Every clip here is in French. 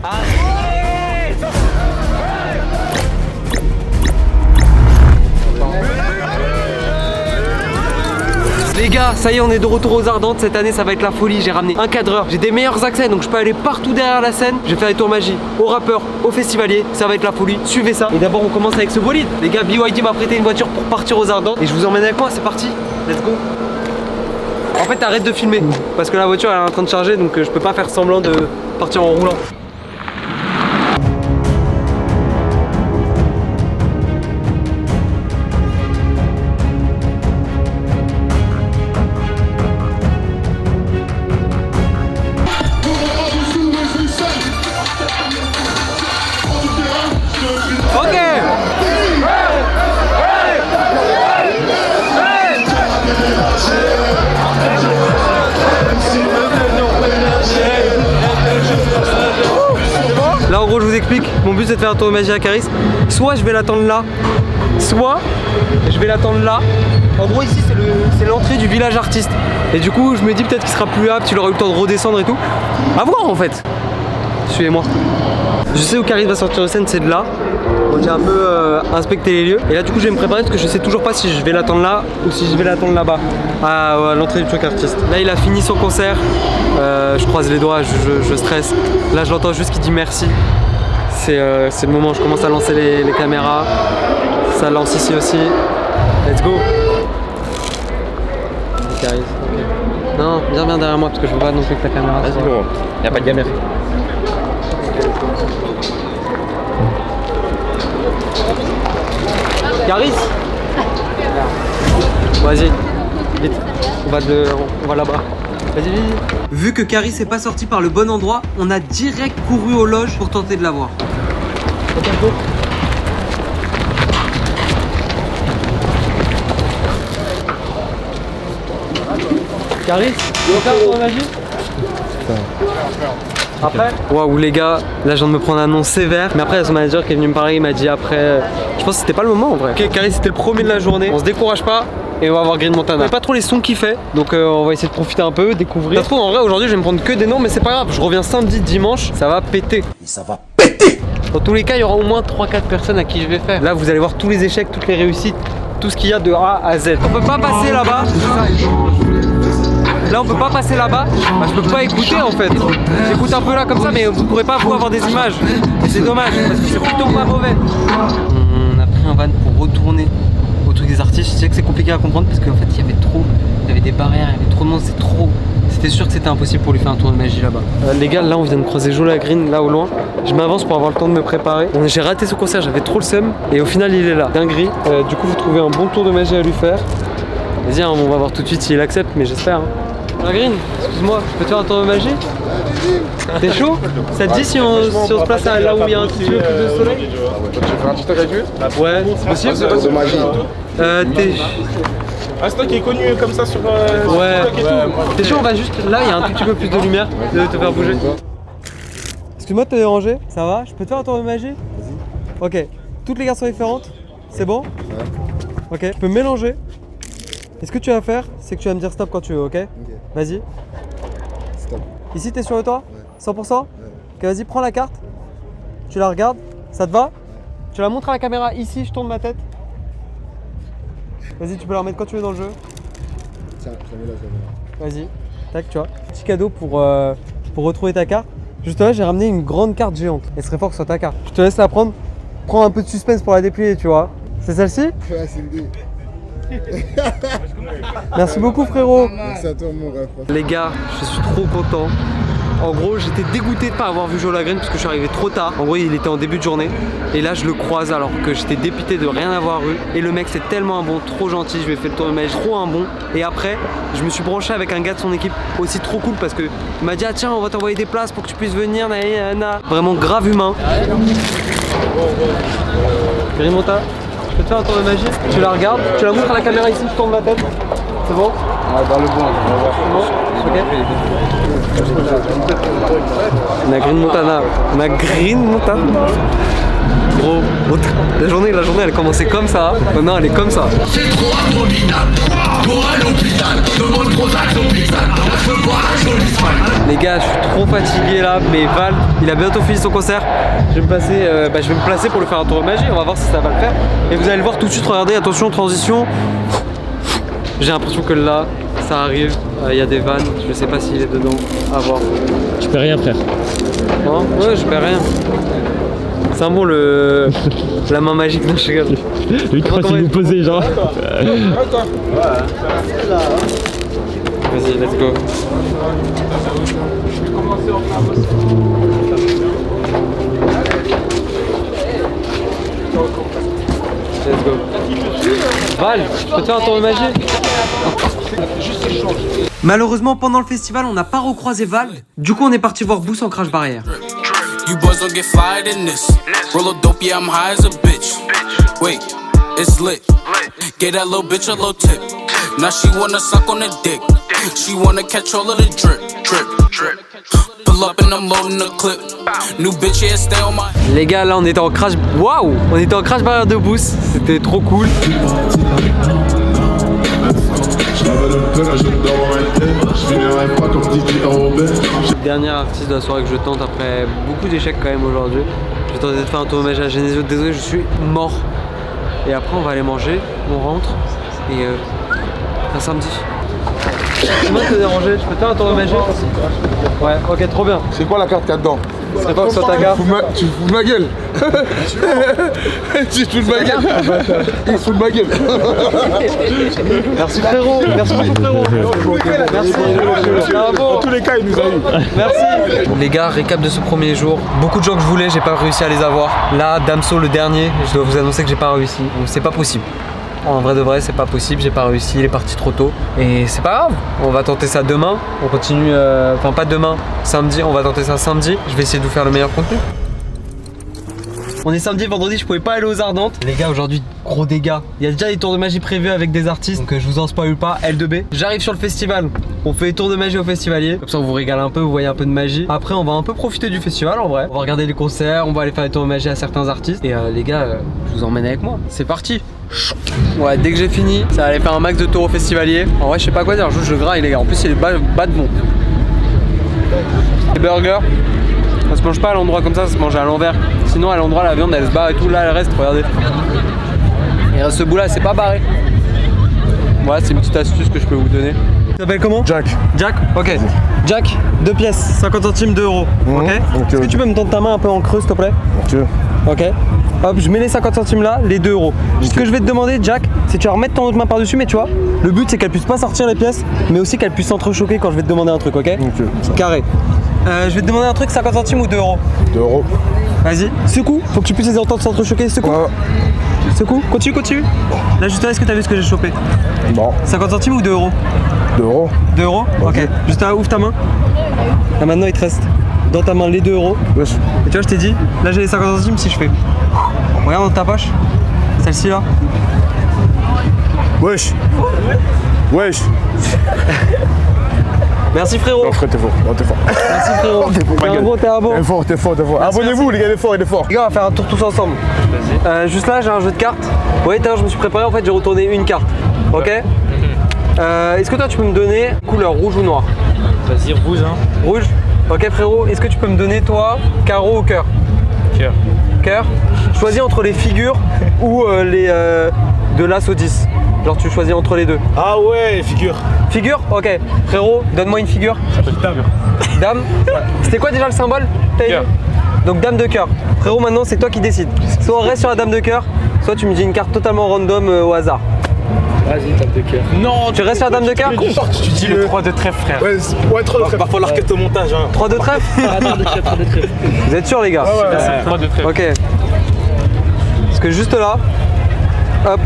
Les gars, ça y est, on est de retour aux Ardentes. Cette année, ça va être la folie. J'ai ramené un cadreur, j'ai des meilleurs accès, donc je peux aller partout derrière la scène. Je vais faire des tours magie aux rappeurs, aux festivaliers. Ça va être la folie. Suivez ça. Et d'abord, on commence avec ce bolide. Les gars, BYD m'a prêté une voiture pour partir aux Ardentes. Et je vous emmène avec moi, c'est parti. Let's go. En fait, arrête de filmer parce que la voiture elle est en train de charger, donc je peux pas faire semblant de partir en roulant. Là en gros je vous explique, mon but c'est de faire un tour de magie à Caris. Soit je vais l'attendre là, soit je vais l'attendre là. En gros ici c'est l'entrée du village artiste. Et du coup je me dis peut-être qu'il sera plus apte, il aura eu le temps de redescendre et tout. À voir en fait. Suivez-moi. Je sais où Caris va sortir de scène, c'est de là. Donc j'ai un peu inspecté les lieux. Et là du coup je vais me préparer parce que je sais toujours pas si je vais l'attendre là ou si je vais l'attendre là-bas. À l'entrée du truc artiste. Là il a fini son concert. Je croise les doigts, je stresse. Là je l'entends juste qui dit merci. C'est le moment, je commence à lancer les caméras. Ça lance ici aussi. Let's go. Caris, ok. Non, viens derrière moi parce que je veux pas non plus que ta caméra. Vas-y gros, y'a pas de caméra. Caris. Vas-y, vite, on va là-bas. Vas-y, vite. Vu que Caris n'est pas sorti par le bon endroit, on a direct couru aux loges pour tenter de l'avoir. Caris, tu veux faire un tour de magie? Après? Waouh les gars, là je viens de me prendre un nom sévère. Mais après il y a son manager qui est venu me parler, il m'a dit après. Je pense que c'était pas le moment en vrai. Ok Caris c'était le premier de la journée, on se décourage pas. Et on va avoir Green Montana. Pas trop les sons qu'il fait, donc on va essayer de profiter un peu, découvrir. Ça se trouve en vrai aujourd'hui je vais me prendre que des noms, mais c'est pas grave. Je reviens samedi, dimanche, ça va péter. Et ça va péter. Dans tous les cas il y aura au moins 3-4 personnes à qui je vais faire. Là vous allez voir tous les échecs, toutes les réussites, tout ce qu'il y a de A à Z. On peut pas passer là-bas. Là on peut pas passer là-bas, bah, je peux pas écouter en fait. J'écoute un peu là comme ça mais vous pourrez pas vous avoir des images. Et c'est dommage parce que c'est plutôt pas mauvais. On a pris un van pour retourner au truc des artistes. Je sais que c'est compliqué à comprendre parce qu'en fait il y avait des barrières, il y avait trop de monde, c'était sûr que c'était impossible pour lui faire un tour de magie là-bas. Les gars, là on vient de croiser Jola Green là au loin. Je m'avance pour avoir le temps de me préparer. J'ai raté ce concert, j'avais trop le seum et au final il est là. Dinguerie. Du coup vous trouvez un bon tour de magie à lui faire. Vas-y, hein, on va voir tout de suite s'il accepte, mais j'espère. Hein. Green, excuse-moi, je peux te faire un tour de magie? T'es chaud? Ça te dit si on se place là où il y a un petit peu plus de soleil? Tu veux faire un TikTok avec lui? Ouais, c'est possible? C'est de magie. Ah, c'est toi qui es connu comme ça sur ouais. TikTok et tout. T'es chaud, on va juste là, il y a un tout petit peu plus de lumière, de te faire bouger. Excuse-moi de te déranger, ça va? Je peux te faire un tour de magie? Vas-y. Ok, toutes les cartes sont différentes, c'est bon? Ouais. Ok, je peux mélanger. Et ce que tu vas faire, c'est que tu vas me dire stop quand tu veux, ok? Vas-y. Stop. Ici, t'es sûr de toi? Ouais. 100%? Ouais. Ok, vas-y, prends la carte. Tu la regardes. Ça te va? Ouais. Tu la montres à la caméra ici, je tourne ma tête. Vas-y, tu peux la remettre quand tu veux dans le jeu. Tiens, je la mets là, Vas-y. Tac, tu vois. Petit cadeau pour retrouver ta carte. Juste là, j'ai ramené une grande carte géante. Elle serait fort que ce soit ta carte. Je te laisse la prendre. Prends un peu de suspense pour la déplier, tu vois. C'est celle-ci? Ouais, c'est l'idée. Merci beaucoup frérot. Merci à toi mon ref. Les gars, je suis trop content. En gros, j'étais dégoûté de pas avoir vu Jola Green parce que je suis arrivé trop tard. En gros, il était en début de journée. Et là, je le croise alors que j'étais dépité de rien avoir eu. Et le mec, c'est tellement un bon, trop gentil. Je lui ai fait le tour de magie, trop un bon. Et après, je me suis branché avec un gars de son équipe aussi trop cool parce que il m'a dit ah tiens, on va t'envoyer des places pour que tu puisses venir. Vraiment grave humain. Green Monta. Je peux te faire un tour de magie? Tu la regardes, tu la montres à la caméra ici, je tourne ma tête. C'est bon? Ah, dans le bon, on va voir. C'est bon? Ok. On a Green Montana. On a Green Montana. Gros, la journée elle commençait comme ça. Maintenant elle est comme ça. C'est trop à l'hôpital. Demande Prozac au pixel. Je veux voir un joli smile. Les gars, je suis trop fatigué là, mais Val, il a bientôt fini son concert. Je vais me placer pour lui faire un tour de magie. On va voir si ça va le faire. Et vous allez le voir tout de suite. Regardez, attention, transition. J'ai l'impression que là, ça arrive. Il y a des vannes. Je sais pas s'il est dedans. À voir. Tu peux rien, frère. Non, ouais, je fais rien. C'est un bon la main magique, non, je rigole. Lui qui croit qu'il vous posez, genre. Vas-y, let's go. Let's go. Val, je peux te faire un tour de magie? Malheureusement, pendant le festival, on n'a pas recroisé Val. Du coup, on est parti voir Boost en crash barrière. You boys don't get fired in this. Roll a dope, yeah, I'm high as a bitch. Wait, it's lit. Get that little bitch a little tip. Now she wanna suck on the dick. She wanna catch all of the drip, drip, drip. Pull up and I'm loading the clip. New bitch, yeah, stay on my. Les gars, là, on était en crash. Waouh! On était en crash barrière de Boost. C'était trop cool. Dernier artiste de la soirée que je tente après beaucoup d'échecs quand même aujourd'hui. Je vais tenter de faire un tour de magie à Genesio. Désolé, je suis mort. Et après on va aller manger, on rentre et un samedi. Comment te déranger? Je peux te faire un tour de magie? Ouais, ok, trop bien. C'est quoi la carte qu'il y a dedans? Ce serait pas que ce soit ta carte? Tu fous de ma gueule. Tu te fous de ma gueule. Il se fout de ma gueule. Merci frérot, merci beaucoup frérot. Merci. Dans tous les cas, il nous a eu. Merci. Les gars, récap de ce premier jour. Beaucoup de gens que je voulais, j'ai pas réussi à les avoir. Là, Damso le dernier, je dois vous annoncer que j'ai pas réussi. Donc c'est pas possible. En vrai de vrai, c'est pas possible, j'ai pas réussi, il est parti trop tôt. Et c'est pas grave, on va tenter ça demain. On continue, enfin pas demain, samedi, on va tenter ça samedi. Je vais essayer de vous faire le meilleur contenu. On est samedi, vendredi, je pouvais pas aller aux Ardentes. Les gars, aujourd'hui, gros dégâts. Il y a déjà des tours de magie prévus avec des artistes, donc je vous en spoil pas, L2B. J'arrive sur le festival, on fait les tours de magie au festivalier. Comme ça, on vous régale un peu, vous voyez un peu de magie. Après, on va un peu profiter du festival en vrai. On va regarder les concerts, on va aller faire des tours de magie à certains artistes. Et les gars, je vous emmène avec moi. C'est parti. Ouais, dès que j'ai fini, ça va aller faire un max de tours au festivalier. En vrai, je sais pas quoi dire, je graille les gars. En plus, il est bas de bon. Les burgers, ça se mange pas à l'endroit comme ça se mange à l'envers. Sinon, à l'endroit, la viande elle se barre et tout. Là, elle reste, regardez. Il reste ce bout là, c'est pas barré. Voilà, c'est une petite astuce que je peux vous donner. Tu t'appelles comment? Jack. Jack, ok. Jack, 2 pièces, 50 centimes, 2 euros. Ok. Est-ce que tu peux me tendre ta main un peu en creux, s'il te plaît? Ok. Hop, je mets les 50 centimes là, les 2 euros. Ce que je vais te demander, Jack, c'est que tu vas remettre ton autre main par-dessus, mais tu vois, le but c'est qu'elle puisse pas sortir les pièces, mais aussi qu'elle puisse s'entrechoquer quand je vais te demander un truc, ok? Carré. Je vais te demander un truc, 50 centimes ou 2 euros? 2 euros. Vas-y, secoue, faut que tu puisses les entendre s'entrechoquer, secoue. Secoue, continue. Là, juste là, est-ce que t'as vu ce que j'ai chopé? Bon. 50 centimes ou 2 euros? 2 euros. 2 euros? Ok. Juste là, ouvre ta main. Là, maintenant, il te reste dans ta main les 2 euros. Wesh. Et tu vois, je t'ai dit, là, j'ai les 50 centimes si je fais. Regarde dans ta poche. Celle-ci là. Wesh. Wesh. Merci frérot. Non, frère, t'es fort. Non, t'es fort. Merci frérot. T'es un bon. T'es fort. Abonnez-vous, les gars, il est fort. Les gars, on va faire un tour tous ensemble. Juste là, j'ai un jeu de cartes. Ouais, je me suis préparé, en fait, j'ai retourné une carte. Ok. Est-ce que toi, tu peux me donner couleur rouge ou noir? Vas-y, rouge, hein. Rouge. Ok frérot, est-ce que tu peux me donner toi carreau ou cœur? Cœur. Cœur. Choisis entre les figures ou les de l'as au 10. Genre tu choisis entre les deux. Ah ouais, figure. Figure? Ok. Frérot, donne-moi une figure. Ça peut être dame. Dame. C'était quoi déjà le symbole? Cœur. Donc dame de cœur. Frérot, maintenant c'est toi qui décides. Soit on reste sur la dame de cœur, soit tu me dis une carte totalement random au hasard. Vas-y, dame de cœur. Non, Tu restes sur la dame de cœur? tu dis le 3 de trèfle, frère. Ouais, 3 de trèfle. Va falloir que au montage. Hein. 3 de trèfle? 3 de trèfle. Vous êtes sûr les gars? Ouais, 3 de trèfle. Ok. Parce que juste là, hop,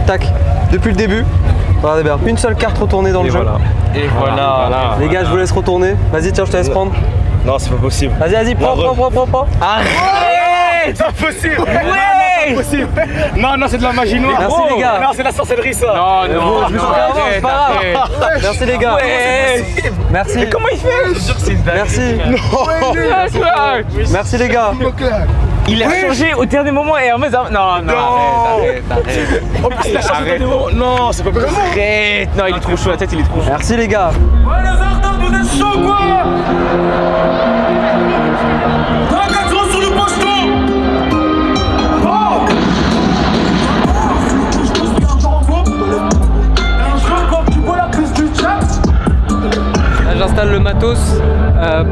tac, depuis le début, regardez bien, une seule carte retournée dans le jeu. Et voilà. Les gars, je vous laisse retourner. Vas-y, tiens, je te laisse prendre. Non, c'est pas possible. Vas-y, prends. Arrête! C'est pas possible. Ouais. Non, c'est pas possible. Non, c'est de la magie noire. Merci les gars. Non, c'est de la sorcellerie ça. Bon, je me suis fait avoir, c'est pas grave. Merci les gars. Merci. Mais comment il fait? Merci. Merci les gars. Il a changé au dernier moment et en mode. Non, arrête. Oh, putain, il a changé de niveau. Non, c'est pas possible. Arrête. Non, il est trop chaud, la tête, il est trop chaud. Merci les gars. Ouais les artistes, vous êtes chauds quoi? T'as sur le posto. Oh. Là j'installe le matos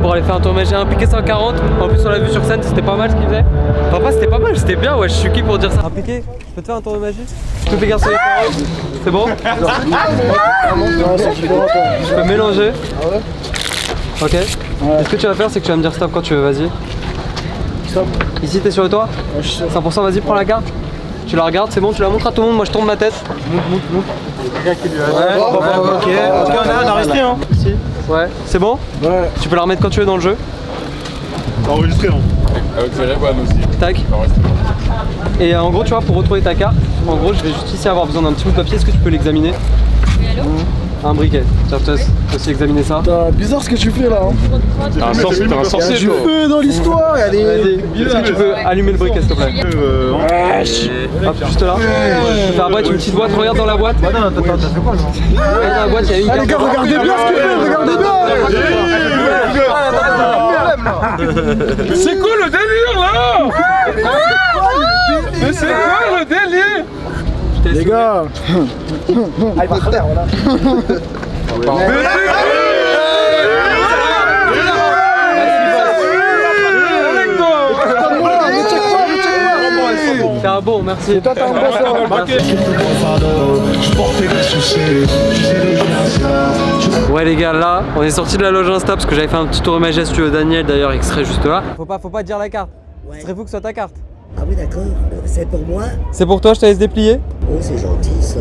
pour aller faire un tour magie, un piqué 140. En plus on l'a vu sur scène, c'était pas mal ce qu'il faisait. Enfin pas c'était pas mal, c'était bien, ouais, je suis qui pour dire ça. Un piqué, je peux te faire un tour de magie? Tous les garçons, c'est bon? Je peux mélanger. Ok. Ce que tu vas faire, c'est que tu vas me dire stop quand tu veux, vas-y. Stop. Ici t'es sur le toit? 100%, vas-y, prends la carte. Tu la regardes, c'est bon, tu la montres à tout le monde, moi je tourne ma tête. Montre. Ok, on a resté hein. Si. Ouais, c'est bon? Ouais. Tu peux la remettre quand tu veux dans le jeu. Enregistré, non? Avec Féréboine aussi. Tac. Et en gros, tu vois, pour retrouver ta carte, en gros, je vais juste ici avoir besoin d'un petit bout de papier. Est-ce que tu peux l'examiner? Oui, allô? Un briquet. Tiens, tu peux aussi examiner ça. Bizarre ce que tu fais là. Hein. T'es un sorcier, Il y a du feu dans l'histoire. Vas-y. Est-ce que tu peux allumer le briquet, s'il te plaît? Hop, juste là. Je vais faire boîte, une petite boîte. Regarde dans la boîte. Attends, t'as fait quoi là? Regarde dans la boîte, il y a une carte. Les gars, regardez bien ce qu'il fait, regardez bien. Mais c'est quoi le délire là? Mais c'est quoi le délire? Les gars. C'est un bon, merci. Toi, t'as un bon soir. Ouais les gars, là, on est sorti de la loge Insta parce que j'avais fait un petit tour de magie à studio Daniel d'ailleurs, il serait juste là. Faut pas dire la carte. Ouais. Ce serait fou que ce soit ta carte. Ah oui d'accord, c'est pour moi. C'est pour toi, je te laisse déplier. Oh c'est gentil ça.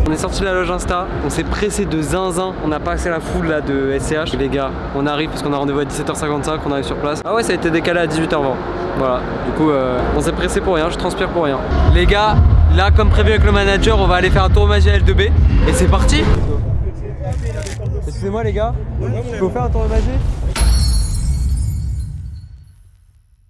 On est sorti de la loge Insta, on s'est pressé de zinzin, on a passé la foule là de SCH. Les gars, on arrive parce qu'on a rendez-vous à 17h55, on arrive sur place. Ah ouais, ça a été décalé à 18h20. Voilà, du coup on s'est pressé pour rien, je transpire pour rien. Les gars, là comme prévu avec le manager, on va aller faire un tour magie à L2B et c'est parti. Excusez-moi les gars, je peux vous faire un tour de magie?